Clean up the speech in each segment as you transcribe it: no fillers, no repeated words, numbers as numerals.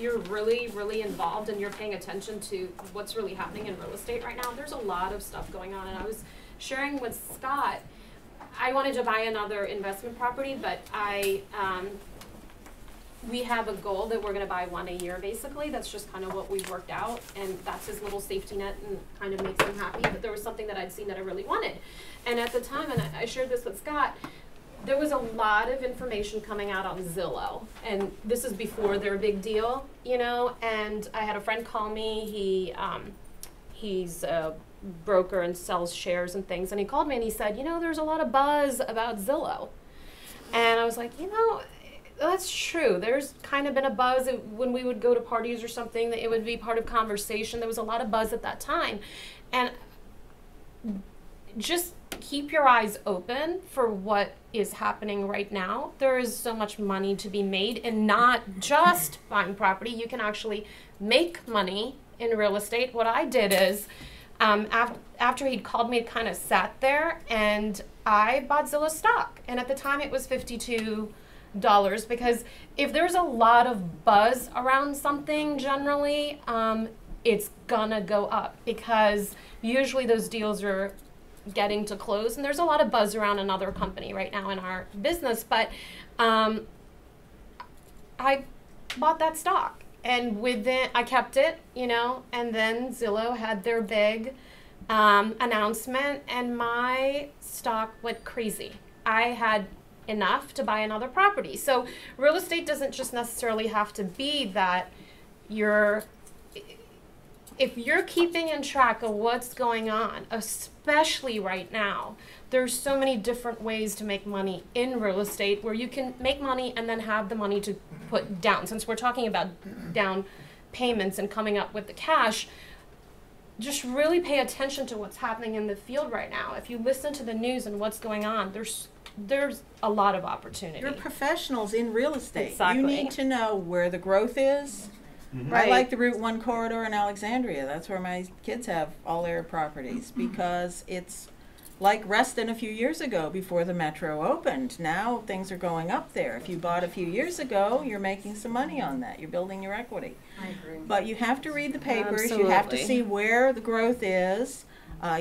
you're really, really involved and you're paying attention to what's really happening in real estate right now, there's a lot of stuff going on. And I was sharing with Scott, I wanted to buy another investment property, but we have a goal that we're going to buy one a year, basically. That's just kind of what we've worked out, and that's his little safety net and kind of makes him happy. But there was something that I'd seen that I really wanted. And at the time, and I shared this with Scott, there was a lot of information coming out on Zillow. And this is before their big deal, you know, and I had a friend call me. He's a broker and sells shares and things, and he called me and he said, you know, there's a lot of buzz about Zillow. And I was like, you know, that's true. There's kind of been a buzz when we would go to parties or something, that it would be part of conversation. There was a lot of buzz at that time. And just keep your eyes open for what is happening right now. There is so much money to be made in not just buying property. You can actually make money in real estate. What I did is, after he'd called me, kind of sat there and I bought Zillow stock. And at the time it was $52, because if there's a lot of buzz around something, generally, it's gonna go up, because usually those deals are getting to close, and there's a lot of buzz around another company right now in our business, but I bought that stock, and within, I kept it, you know, and then Zillow had their big announcement, and my stock went crazy. I had enough to buy another property. So real estate doesn't just necessarily have to be that if you're keeping in track of what's going on, especially right now, there's so many different ways to make money in real estate, where you can make money and then have the money to put down. Since we're talking about down payments and coming up with the cash, just really pay attention to what's happening in the field right now. If you listen to the news and what's going on, there's a lot of opportunity. You're professionals in real estate. Exactly. You need to know where the growth is. Right. I like the Route 1 corridor in Alexandria. That's where my kids have all their properties, because it's like Reston a few years ago before the metro opened. Now things are going up there. If you bought a few years ago, you're making some money on that. You're building your equity. I agree. But you have to read the papers. Absolutely. You have to see where the growth is.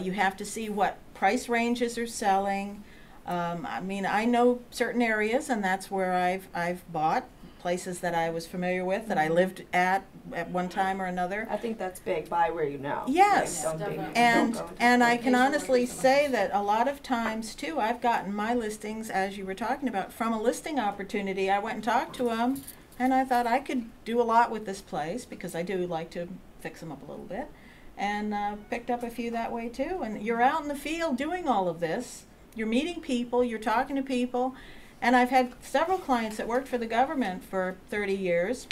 You have to see what price ranges are selling. I mean, I know certain areas, and that's where I've bought places that I was familiar with, that I lived at one time or another. I think that's big. Buy where you know. Yes, Like, don't and go I can honestly say that a lot of times too, I've gotten my listings, as you were talking about, from a listing opportunity. I went and talked to them, and I thought I could do a lot with this place, because I do like to fix them up a little bit, and picked up a few that way too. And you're out in the field doing all of this. You're meeting people. You're talking to people. And I've had several clients that worked for the government for 30 years,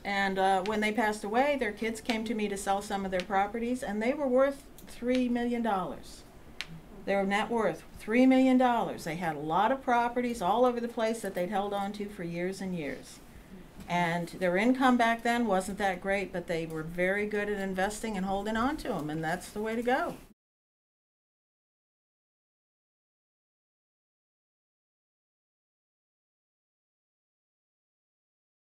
and when they passed away, their kids came to me to sell some of their properties, and they were worth $3 million. Their net worth, $3 million. They had a lot of properties all over the place that they'd held on to for years and years. And their income back then wasn't that great, but they were very good at investing and holding on to them, and that's the way to go.